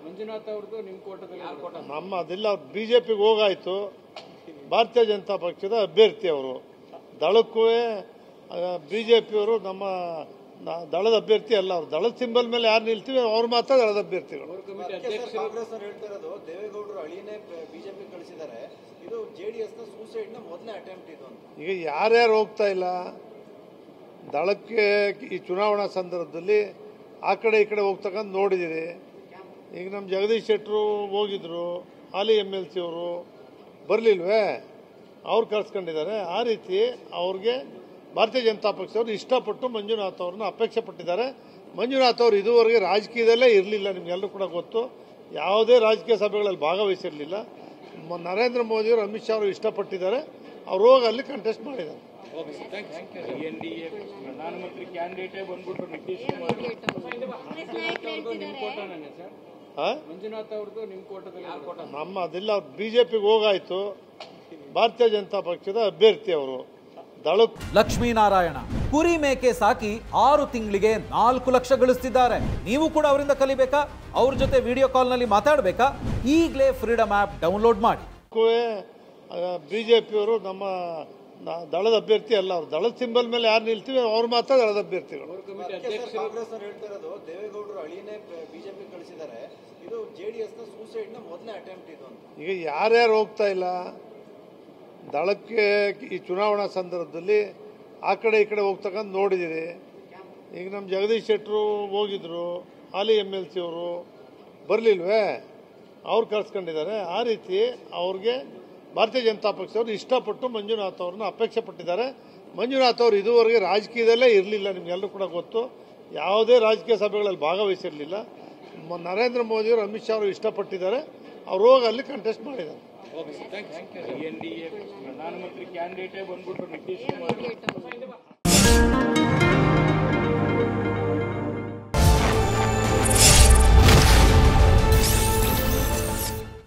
ಮಂಜುನಾಥ್ ಅವ್ರದ್ದು ನಿಮ್ಮ ಕೋಟದಲ್ಲಿ ನಮ್ಮ ಅದೆಲ್ಲ ಬಿಜೆಪಿಗೆ ಹೋಗಾಯ್ತು. ಭಾರತೀಯ ಜನತಾ ಪಕ್ಷದ ಅಭ್ಯರ್ಥಿ ಅವರು ದಳಕ್ಕೂ ಬಿಜೆಪಿಯವರು ನಮ್ಮ ದಳದ ಅಭ್ಯರ್ಥಿ ಅಲ್ಲ. ಅವರು ದಳದ ಸಿಂಬಲ್ ಮೇಲೆ ಯಾರು ನಿಲ್ತೀವಿ ಅವ್ರು ಮಾತ್ರ ದಳದ ಅಭ್ಯರ್ಥಿಗಳು. ಕಾಂಗ್ರೆಸ್ ಹೇಳ್ತಾ ಇರೋದು ದೇವೇಗೌಡರು ಅಳಿನೇ ಬಿಜೆಪಿ ಕಳಿಸಿದ್ದಾರೆ, ಇದು ಜೆಡಿಎಸ್ ನ ಸೂಸೈಡ್ ನ ಮೊದಲನೇ ಅಟೆಂಪ್ಟ್ ಇದು ಅಂತ. ಈಗ ಯಾರ್ಯಾರು ಹೋಗ್ತಾ ಇಲ್ಲ ದಳಕ್ಕೆ ಈ ಚುನಾವಣಾ ಸಂದರ್ಭದಲ್ಲಿ ಆ ಕಡೆ ಈ ಕಡೆ ಹೋಗ್ತಕ್ಕಂಥ ನೋಡಿದಿರಿ. ಈಗ ನಮ್ಮ ಜಗದೀಶ್ ಶೆಟ್ಟರು ಹೋಗಿದ್ರು, ಹಾಲಿ MLC ಅವರು ಬರಲಿಲ್ವೇ, ಅವ್ರು ಕರ್ಸ್ಕೊಂಡಿದ್ದಾರೆ. ಆ ರೀತಿ ಅವ್ರಿಗೆ ಭಾರತೀಯ ಜನತಾ ಪಕ್ಷದವರು ಇಷ್ಟಪಟ್ಟು ಮಂಜುನಾಥ್ ಅವ್ರನ್ನ ಅಪೇಕ್ಷೆ ಪಟ್ಟಿದ್ದಾರೆ. ಮಂಜುನಾಥ್ ಅವರು ಇದುವರೆಗೆ ರಾಜಕೀಯದಲ್ಲೇ ಇರಲಿಲ್ಲ, ನಿಮ್ಗೆಲ್ಲರೂ ಕೂಡ ಗೊತ್ತು. ಯಾವುದೇ ರಾಜಕೀಯ ಸಭೆಗಳಲ್ಲಿ ಭಾಗವಹಿಸಿರಲಿಲ್ಲ. ನರೇಂದ್ರ ಮೋದಿಯವರು, ಅಮಿತ್ ಶಾ ಅವರು ಇಷ್ಟಪಟ್ಟಿದ್ದಾರೆ. ಅವ್ರು ಹೋಗಿ ಅಲ್ಲಿ ಕಂಟೆಸ್ಟ್ ಮಾಡಿದ್ದಾರೆ. ಪ್ರಧಾನಮಂತ್ರಿ ಕ್ಯಾಂಡಿಡೇಟೇ ಬಂದ್ಬಿಟ್ರು ನಿತೀಶ್ ಕುಮಾರ್. ಮಂಜುನಾಥ್ ಅವ್ರದ್ದು ನಿಮ್ಮ ಕೋಟದಲ್ಲಿ ನಮ್ಮ ಅದೆಲ್ಲ ಬಿಜೆಪಿಗೆ ಹೋಗಾಯ್ತು. ಭಾರತೀಯ ಜನತಾ ಪಕ್ಷದ ಅಭ್ಯರ್ಥಿ ಅವರು ದಳಕ್ಕೆ. ಲಕ್ಷ್ಮೀನಾರಾಯಣ ಕುರಿ ಮೇಕೆ ಸಾಕಿ 6 ತಿಂಗಳಿಗೆ 4 ಲಕ್ಷ ಗಳಿಸ್ತಿದ್ದಾರೆ. ನೀವು ಕೂಡ ಅವರಿಂದ ಕಲಿಬೇಕಾ? ಅವ್ರ ಜೊತೆ ವಿಡಿಯೋ ಕಾಲ್ ನಲ್ಲಿ ಮಾತಾಡಬೇಕಾ? ಈಗಲೇ ಫ್ರೀಡಮ್ ಆಪ್ ಡೌನ್ಲೋಡ್ ಮಾಡಿ. ಬಿಜೆಪಿಯವರು ನಮ್ಮ ದಳದ ಅಭ್ಯರ್ಥಿ ಅಲ್ಲ. ಅವರು ದಳದ ಸಿಂಬಲ್ ಮೇಲೆ ಯಾರು ನಿಲ್ತೀವಿ ಅವ್ರು ಮಾತ್ರ ದಳದ ಅಭ್ಯರ್ಥಿಗಳು. ಕಾಂಗ್ರೆಸ್ ಹೇಳ್ತಾ ಇರೋದು ದೇವೇಗೌಡರು ಅಳಿನೇ ಬಿಜೆಪಿ ಕಳಿಸಿದ್ದಾರೆ, ಇದು ಜೆಡಿಎಸ್ ನ ಸೂಸೈಡ್ ನ ಮೊದಲನೇ ಅಟೆಂಪ್ಟ್ ಇದು ಅಂತ. ಈಗ ಯಾರ್ಯಾರು ಹೋಗ್ತಾ ಇಲ್ಲ ದಳಕ್ಕೆ ಈ ಚುನಾವಣಾ ಸಂದರ್ಭದಲ್ಲಿ ಆ ಕಡೆ ಈ ಕಡೆ ಹೋಗ್ತಕ್ಕಂಥ ನೋಡಿದಿರಿ. ಈಗ ನಮ್ಮ ಜಗದೀಶ್ ಶೆಟ್ಟರು ಹೋಗಿದ್ರು, ಹಾಲಿ MLC ಅವರು ಬರಲಿಲ್ವೇ, ಅವ್ರು ಕರ್ಸ್ಕೊಂಡಿದ್ದಾರೆ. ಆ ರೀತಿ ಅವ್ರಿಗೆ ಭಾರತೀಯ ಜನತಾ ಪಕ್ಷದವರು ಇಷ್ಟಪಟ್ಟು ಮಂಜುನಾಥ್ ಅವ್ರನ್ನ ಅಪೇಕ್ಷೆ ಪಟ್ಟಿದ್ದಾರೆ. ಮಂಜುನಾಥ್ ಅವರು ಇದುವರೆಗೆ ರಾಜಕೀಯದಲ್ಲೇ ಇರಲಿಲ್ಲ, ನಿಮ್ಗೆಲ್ಲರೂ ಕೂಡ ಗೊತ್ತು. ಯಾವುದೇ ರಾಜಕೀಯ ಸಭೆಗಳಲ್ಲಿ ಭಾಗವಹಿಸಿರಲಿಲ್ಲ. ನರೇಂದ್ರ ಮೋದಿಯವರು, ಅಮಿತ್ ಶಾ ಅವರು ಇಷ್ಟಪಟ್ಟಿದ್ದಾರೆ. ಅವ್ರು ಹೋಗಿ ಅಲ್ಲಿ ಕಂಟೆಸ್ಟ್ ಮಾಡಿದ್ದಾರೆ. ಪ್ರಧಾನಮಂತ್ರಿ ಕ್ಯಾಂಡಿಡೇಟೇ ಬಂದ್ಬಿಟ್ರು ನಿತೀಶ್ ಕುಮಾರ್.